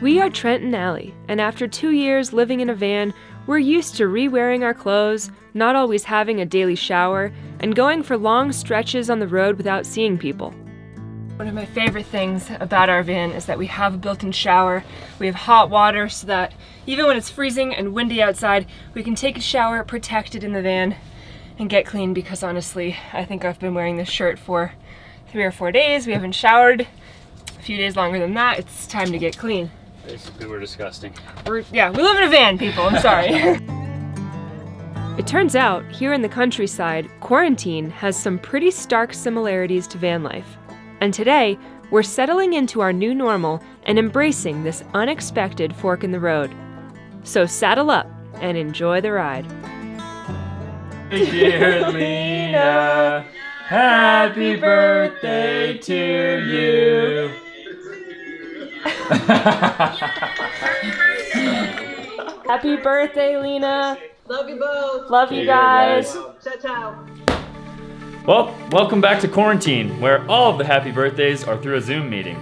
We are Trent and Allie, and after 2 years living in a van, we're used to re-wearing our clothes, not always having a daily shower, and going for long stretches on the road without seeing people. One of my favorite things about our van is that we have a built-in shower. We have hot water so that even when it's freezing and windy outside, we can take a shower protected in the van and get clean, because honestly, I think I've been wearing this shirt for 3 or 4 days. We haven't showered. A few days longer than that, it's time to get clean. Basically, we're disgusting. We live in a van, people, I'm sorry. It turns out, here in the countryside, quarantine has some pretty stark similarities to van life. And today, we're settling into our new normal and embracing this unexpected fork in the road. So saddle up and enjoy the ride. Dear Lena, happy birthday to you. Happy birthday, Lena. Love you both. Love you guys. Ciao, ciao. Well, welcome back to quarantine, where all of the happy birthdays are through a Zoom meeting.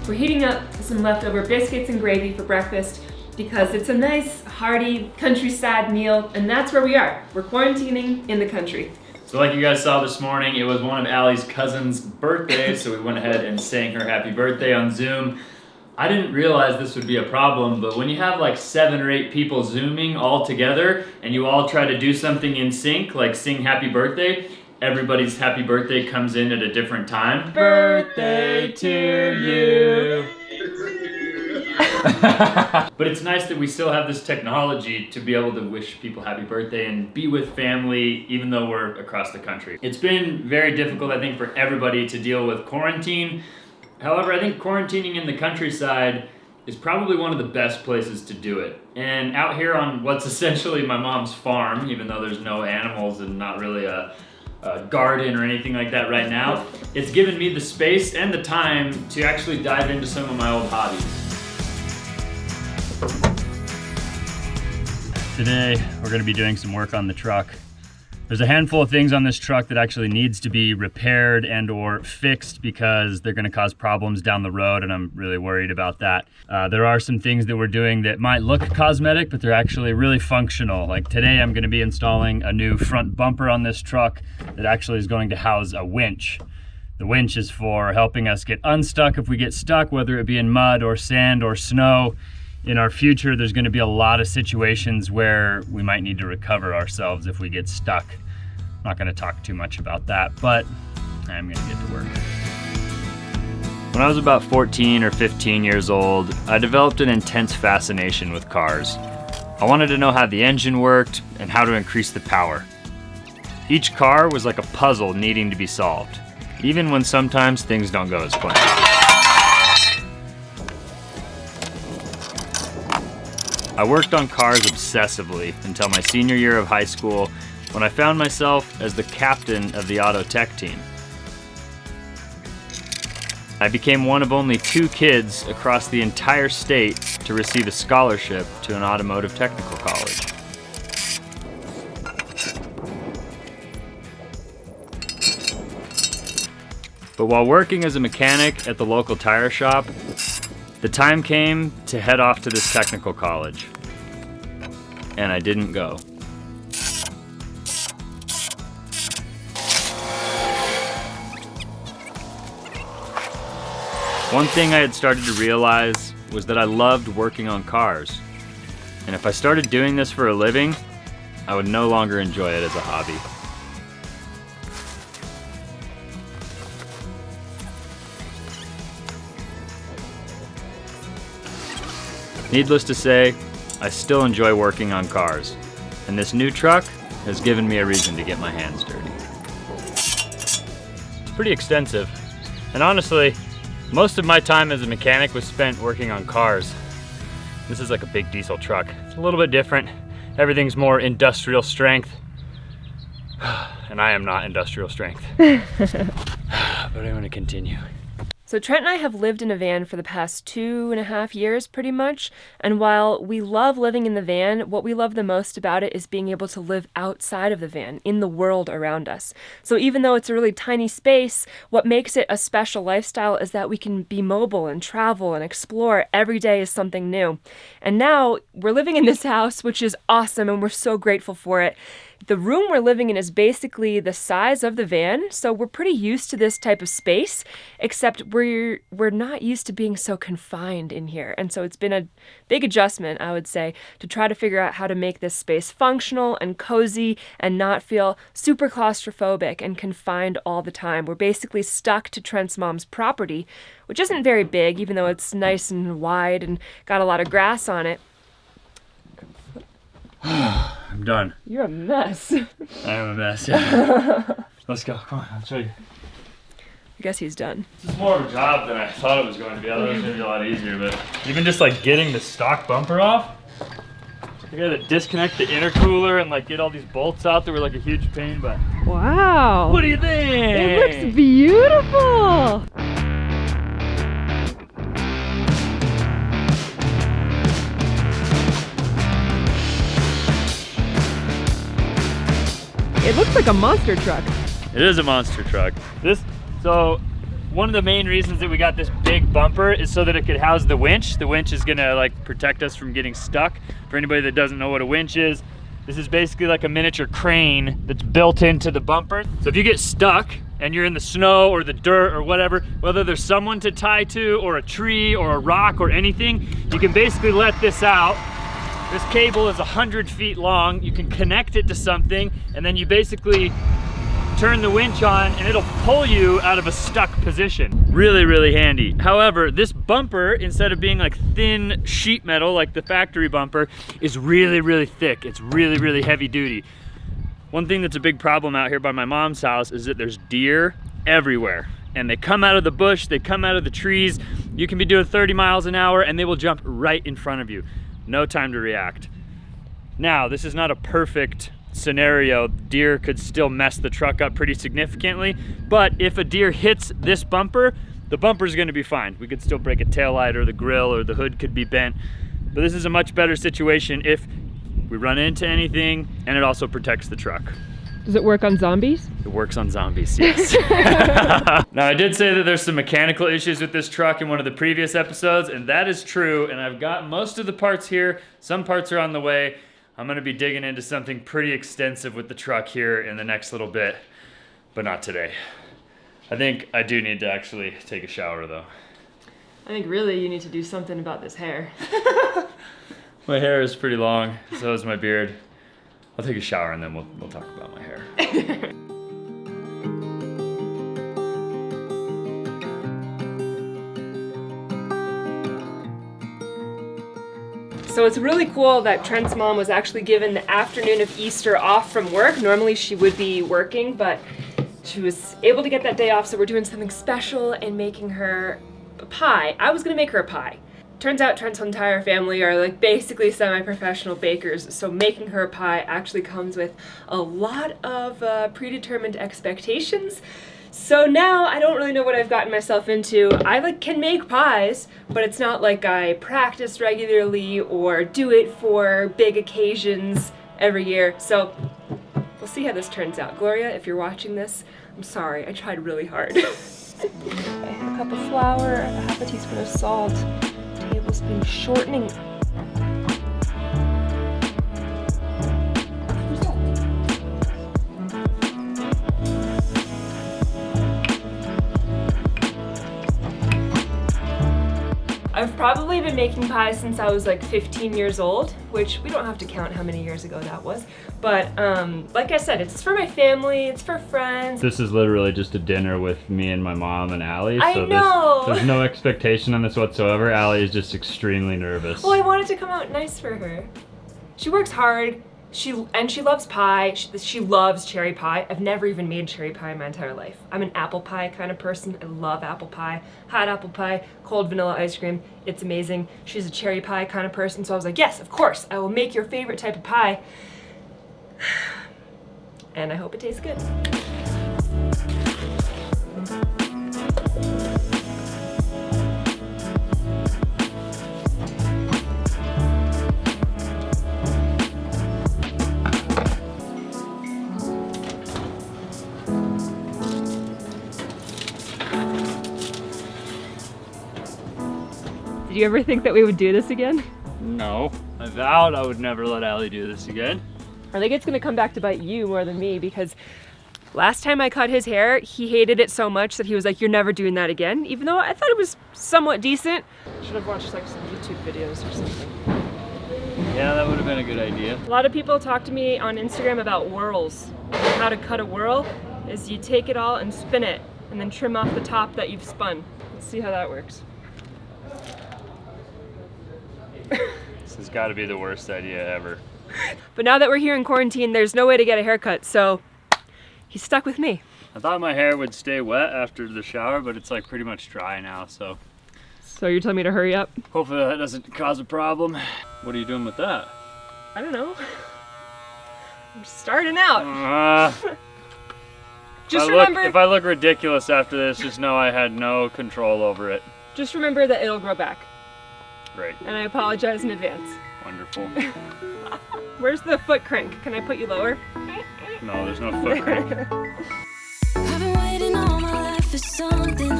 We're heating up some leftover biscuits and gravy for breakfast because it's a nice, hearty, countryside meal, and that's where we are. We're quarantining in the country. So like you guys saw this morning, it was one of Allie's cousin's birthdays, so we went ahead and sang her happy birthday on Zoom. I didn't realize this would be a problem, but when you have like 7 or 8 people Zooming all together, and you all try to do something in sync, like sing happy birthday, everybody's happy birthday comes in at a different time. Birthday to you. But it's nice that we still have this technology to be able to wish people happy birthday and be with family even though we're across the country. It's been very difficult, I think, for everybody to deal with quarantine. However, I think quarantining in the countryside is probably one of the best places to do it. And out here on what's essentially my mom's farm, even though there's no animals and not really a garden or anything like that right now, it's given me the space and the time to actually dive into some of my old hobbies. Today, we're going to be doing some work on the truck. There's a handful of things on this truck that actually needs to be repaired and or fixed because they're going to cause problems down the road, and I'm really worried about that. There are some things that we're doing that might look cosmetic, but they're actually really functional. Like today, I'm going to be installing a new front bumper on this truck that actually is going to house a winch. The winch is for helping us get unstuck if we get stuck, whether it be in mud or sand or snow. In our future, there's going to be a lot of situations where we might need to recover ourselves if we get stuck. I'm not going to talk too much about that, but I'm going to get to work. When I was about 14 or 15 years old, I developed an intense fascination with cars. I wanted to know how the engine worked and how to increase the power. Each car was like a puzzle needing to be solved, even when sometimes things don't go as planned. I worked on cars obsessively until my senior year of high school, when I found myself as the captain of the auto tech team. I became one of only 2 kids across the entire state to receive a scholarship to an automotive technical college. But while working as a mechanic at the local tire shop, the time came to head off to this technical college, and I didn't go. One thing I had started to realize was that I loved working on cars, and if I started doing this for a living, I would no longer enjoy it as a hobby. Needless to say, I still enjoy working on cars, and this new truck has given me a reason to get my hands dirty. It's pretty extensive, and honestly, most of my time as a mechanic was spent working on cars. This is like a big diesel truck. It's a little bit different. Everything's more industrial strength, and and I am not industrial strength. But I'm gonna continue. So Trent and I have lived in a van for the past 2.5 years pretty much, and while we love living in the van, what we love the most about it is being able to live outside of the van, in the world around us. So even though it's a really tiny space, what makes it a special lifestyle is that we can be mobile and travel and explore. Every day is something new. And now we're living in this house, which is awesome, and we're so grateful for it. The room we're living in is basically the size of the van, so we're pretty used to this type of space, except we're not used to being so confined in here. And so it's been a big adjustment, I would say, to try to figure out how to make this space functional and cozy and not feel super claustrophobic and confined all the time. We're basically stuck to Trent's mom's property, which isn't very big, even though it's nice and wide and got a lot of grass on it. I'm done. You're a mess. I am a mess, yeah. Let's go, come on, I'll show you. I guess he's done. This is more of a job than I thought it was going to be. I thought it was going to be a lot easier, but even just like getting the stock bumper off, I gotta disconnect the intercooler and like get all these bolts out that were like a huge pain, but Wow. what do you think? It looks beautiful. It looks like a monster truck. It is a monster truck. So one of the main reasons that we got this big bumper is so that it could house the winch. The winch is gonna like protect us from getting stuck. For anybody that doesn't know what a winch is, this is basically like a miniature crane that's built into the bumper. So if you get stuck and you're in the snow or the dirt or whatever, whether there's someone to tie to or a tree or a rock or anything, you can basically let this out. This cable is 100 feet long. You can connect it to something, and then you basically turn the winch on and it'll pull you out of a stuck position. Really, really handy. However, this bumper, instead of being like thin sheet metal like the factory bumper, is really, really thick. It's really, really heavy duty. One thing that's a big problem out here by my mom's house is that there's deer everywhere. And they come out of the bush, they come out of the trees. You can be doing 30 miles an hour and they will jump right in front of you. No time to react. Now, this is not a perfect scenario. Deer could still mess the truck up pretty significantly, but if a deer hits this bumper, the bumper's gonna be fine. We could still break a taillight or the grill or the hood could be bent, but this is a much better situation if we run into anything, and it also protects the truck. Does it work on zombies? It works on zombies, yes. Now, I did say that there's some mechanical issues with this truck in one of the previous episodes, and that is true, and I've got most of the parts here. Some parts are on the way. I'm gonna be digging into something pretty extensive with the truck here in the next little bit, but not today. I think I do need to actually take a shower, though. I think really you need to do something about this hair. My hair is pretty long, so is my beard. I'll take a shower and then we'll talk about my hair. So it's really cool that Trent's mom was actually given the afternoon of Easter off from work. Normally she would be working, but she was able to get that day off, so we're doing something special and making her a pie. I was gonna make her a pie. Turns out Trent's entire family are like basically semi-professional bakers, so making her a pie actually comes with a lot of predetermined expectations. So now I don't really know what I've gotten myself into. I can make pies, but it's not like I practice regularly or do it for big occasions every year. So we'll see how this turns out. Gloria, if you're watching this, I'm sorry, I tried really hard. A cup of flour, a half a teaspoon of salt, tablespoon shortening. I've probably been making pies since I was like 15 years old, which we don't have to count how many years ago that was. But like I said, it's for my family, it's for friends. This is literally just a dinner with me and my mom and Allie. I know! There's no expectation on this whatsoever. Allie is just extremely nervous. Well, I wanted to come out nice for her. She works hard. She loves pie. She loves cherry pie. I've never even made cherry pie in my entire life. I'm an apple pie kind of person. I love apple pie. Hot apple pie, cold vanilla ice cream. It's amazing. She's a cherry pie kind of person, so I was like, yes, of course, I will make your favorite type of pie. and I hope it tastes good. Did you ever think that we would do this again? No, I vowed I would never let Allie do this again. I think it's gonna come back to bite you more than me, because last time I cut his hair, he hated it so much that he was like, you're never doing that again, even though I thought it was somewhat decent. Should have watched like some YouTube videos or something. Yeah, that would have been a good idea. A lot of people talk to me on Instagram about whirls. How to cut a whirl is you take it all and spin it, and then trim off the top that you've spun. Let's see how that works. This has got to be the worst idea ever. But now that we're here in quarantine, there's no way to get a haircut, so he's stuck with me. I thought my hair would stay wet after the shower, but it's like pretty much dry now, so. So you're telling me to hurry up? Hopefully that doesn't cause a problem. What are you doing with that? I don't know. I'm just starting out. Just remember, if I look ridiculous after this, just know I had no control over it. just remember that it'll grow back. Great. And I apologize in advance. Wonderful. Where's the foot crank? Can I put you lower? No, there's no foot crank. I've been waiting all my life for something.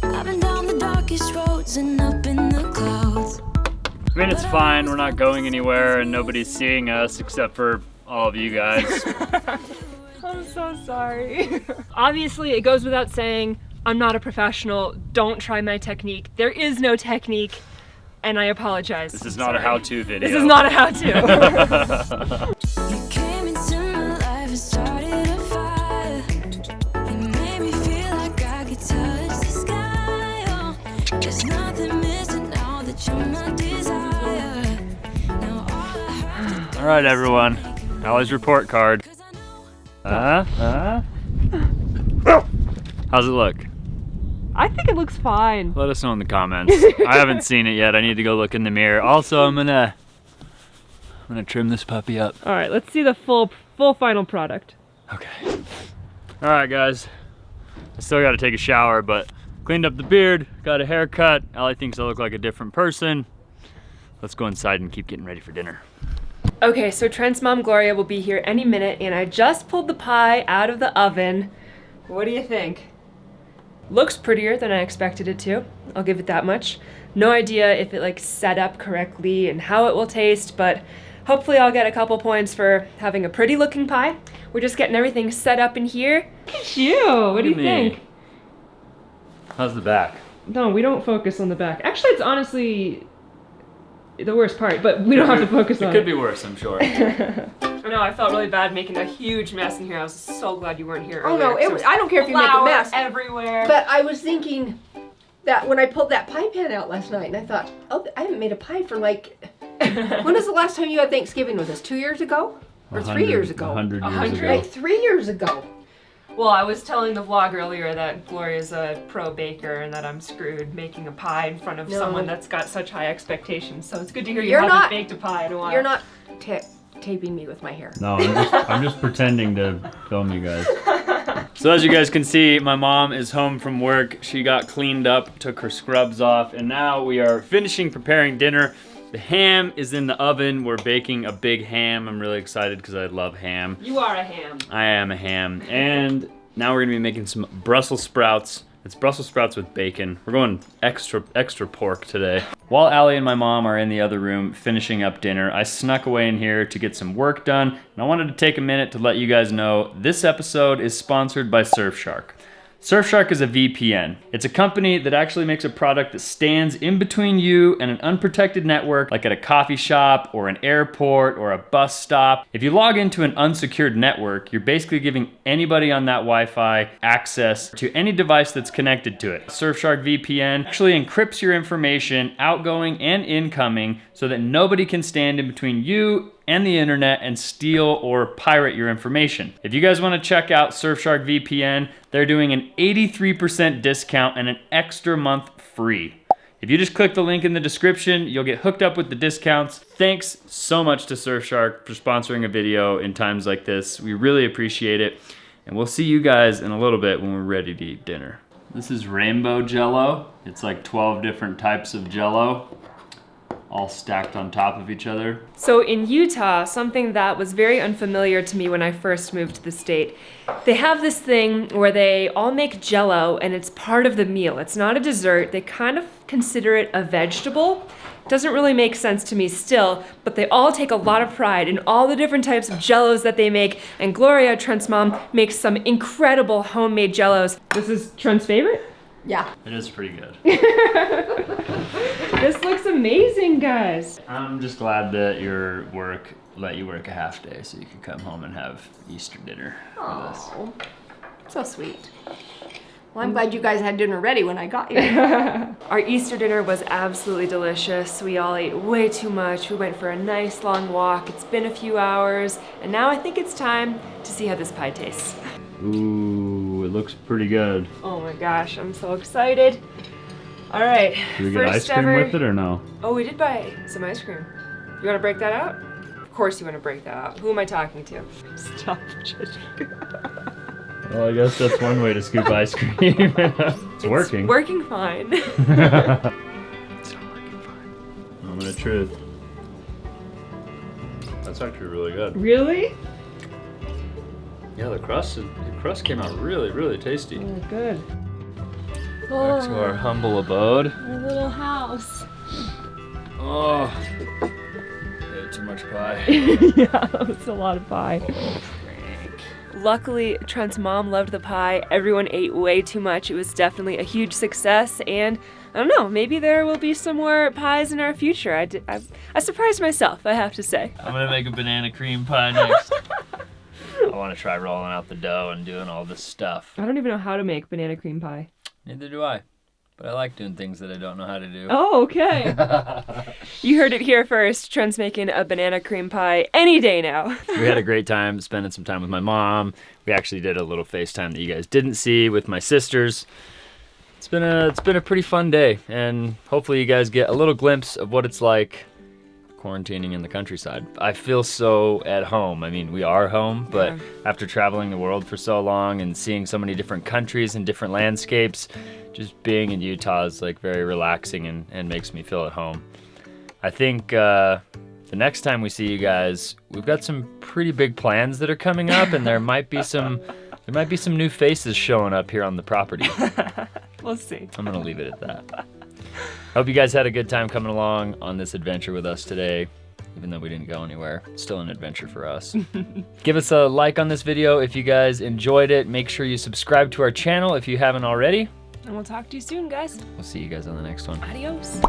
I've been down the darkest roads and up in the clouds. I mean, it's fine. We're not going anywhere and nobody's seeing us except for all of you guys. I'm so sorry. Obviously, it goes without saying, I'm not a professional. Don't try my technique. There is no technique, and I apologize. This is not a how-to video. This is not a how-to. You came into my life and started a fire. You made me feel like I could touch the sky. Oh, there's nothing missing now that you're my desire. Now all I have to All right, everyone. Allie's report card. do is I know. How's it look? I think it looks fine. Let us know in the comments. I haven't seen it yet. I need to go look in the mirror. Also, I'm gonna trim this puppy up. All right, let's see the full final product. Okay. All right, guys. I still got to take a shower, but cleaned up the beard, got a haircut. Allie thinks I look like a different person. Let's go inside and keep getting ready for dinner. Okay, so Trent's mom Gloria will be here any minute, and I just pulled the pie out of the oven. What do you think? Looks prettier than I expected it to. I'll give it that much. No idea if it like set up correctly and how it will taste, but hopefully I'll get a couple points for having a pretty looking pie. We're just getting everything set up in here. Look at you! What do you think? How's the back? No, we don't focus on the back. Actually, it's honestly the worst part, but we don't have to focus on it. It could be worse, I'm sure. I know, I felt really bad making a huge mess in here. I was so glad you weren't here Oh earlier, no, 'cause I don't care if you make a flour mess. everywhere. But I was thinking that when I pulled that pie pan out last night, and I thought, oh, I haven't made a pie for like, when was the last time you had Thanksgiving with us? 2 years ago? Or 3 years ago? 100 years 100? ago. Like 3 years ago. Well, I was telling the vlog earlier that Gloria's a pro baker and that I'm screwed making a pie in front of No. someone that's got such high expectations. So it's good to hear you You're haven't not- baked a pie in a while. You're not taping me with my hair. No, I'm just pretending to film you guys. So as you guys can see, my mom is home from work. She got cleaned up, took her scrubs off, and now we are finishing preparing dinner. The ham is in the oven. We're baking a big ham. I'm really excited because I love ham. You are a ham. I am a ham. And now we're gonna be making some Brussels sprouts. It's Brussels sprouts with bacon. We're going extra pork today. While Allie and my mom are in the other room finishing up dinner, I snuck away in here to get some work done, and I wanted to take a minute to let you guys know this episode is sponsored by Surfshark. Surfshark is a VPN. It's a company that actually makes a product that stands in between you and an unprotected network, like at a coffee shop or an airport or a bus stop. If you log into an unsecured network, you're basically giving anybody on that Wi-Fi access to any device that's connected to it. Surfshark VPN actually encrypts your information, outgoing and incoming, so that nobody can stand in between you and the internet and steal or pirate your information. If you guys want to check out Surfshark VPN, they're doing an 83% discount and an extra month free. If you just click the link in the description, you'll get hooked up with the discounts. Thanks so much to Surfshark for sponsoring a video in times like this. We really appreciate it. And we'll see you guys in a little bit when we're ready to eat dinner. This is rainbow Jello. It's like 12 different types of Jello, all stacked on top of each other. So in Utah, something that was very unfamiliar to me when I first moved to the state, they have this thing where they all make Jello and it's part of the meal. It's not a dessert. They kind of consider it a vegetable. Doesn't really make sense to me still, but they all take a lot of pride in all the different types of Jellos that they make, and Gloria, Trent's mom, makes some incredible homemade Jellos. This is Trent's favorite? Yeah. It is pretty good. This looks amazing, guys. I'm just glad that your work let you work a half day so you could come home and have Easter dinner with us. Oh, so sweet. Well, I'm glad you guys had dinner ready when I got here. Our Easter dinner was absolutely delicious. We all ate way too much. We went for a nice long walk. It's been a few hours, and now I think it's time to see how this pie tastes. Ooh, it looks pretty good. Oh my gosh, I'm so excited. All right, Do we get ice cream with it or no? Oh, we did buy some ice cream. You wanna break that out? Of course you wanna break that out. Who am I talking to? Stop judging. Well, I guess that's one way to scoop ice cream. It's working. It's working fine. It's not working fine. Moment of truth. That's actually really good. Really? Yeah, the crust came out really, really tasty. Oh, good. Back to our humble abode. Our little house. Oh, ate too much pie. Yeah, it's a lot of pie. Luckily, Trent's mom loved the pie. Everyone ate way too much. It was definitely a huge success, and I don't know, maybe there will be some more pies in our future. I surprised myself, I have to say. I'm gonna make a banana cream pie next. I want to try rolling out the dough and doing all this stuff. I don't even know how to make banana cream pie. Neither do I. But I like doing things that I don't know how to do. Oh, okay. You heard it here first. Trent's making a banana cream pie any day now. We had a great time spending some time with my mom. We actually did a little FaceTime that you guys didn't see with my sisters. It's been a pretty fun day, and hopefully you guys get a little glimpse of what it's like quarantining in the countryside. I feel so at home. I mean, we are home, but after traveling the world for so long and seeing so many different countries and different landscapes, just being in Utah is like very relaxing and makes me feel at home. I think the next time we see you guys, we've got some pretty big plans that are coming up, and there might be some new faces showing up here on the property. We'll see. I'm gonna leave it at that. Hope you guys had a good time coming along on this adventure with us today. Even though we didn't go anywhere, still an adventure for us. Give us a like on this video if you guys enjoyed it. Make sure you subscribe to our channel if you haven't already. And we'll talk to you soon, guys. We'll see you guys on the next one. Adios.